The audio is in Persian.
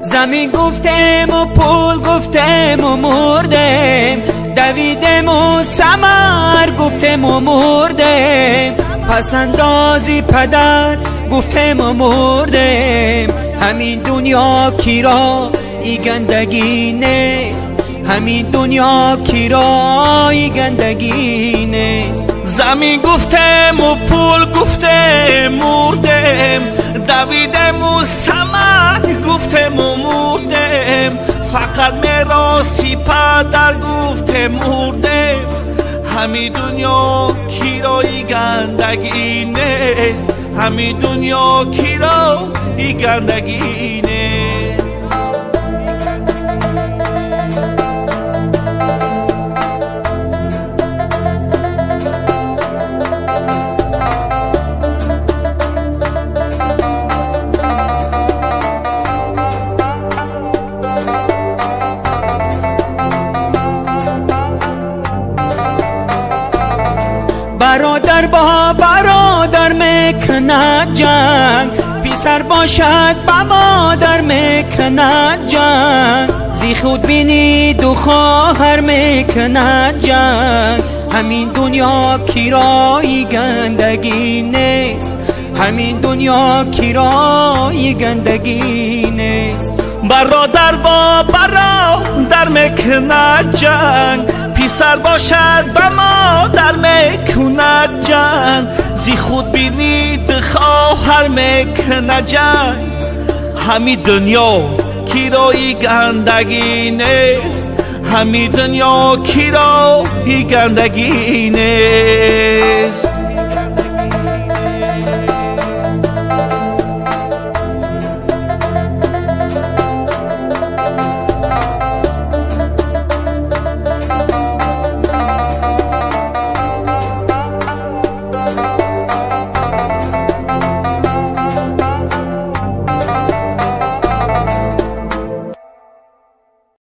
زمین گفتم و پول گفتم و مردم، دویدم و ثمر گفتم و مردم، پس اندازی پدر گفتم و مردم. همین دنیا کی را ای گندگی نیست، همین دنیا کی را ای گندگی نیست. زمین گفتم و پول گفتم مردم، دویدم و ثمر گفتم و مردم، فقط میراثی پدر گفتم مردم. همین دنیا کی را ای گندگی نیست، همین دنیا کی را ای گندگی نیست. برادر با برادر میکند جنگ، پسر باشد با مادر میکند جنگ، زی خود بینید و خواهر میکند جنگ. همین دنیا کی را ای گندگی نیست، همین دنیا کی را ای گندگی نیست. برادر با برادر میکند جنگ، پسر باشد به مادر میکند جنگ، زی خود بینید خواهر میکند جنگ. همین دنیا کی را ای گندگی نیست، همین دنیا کی را ای گندگی نیست.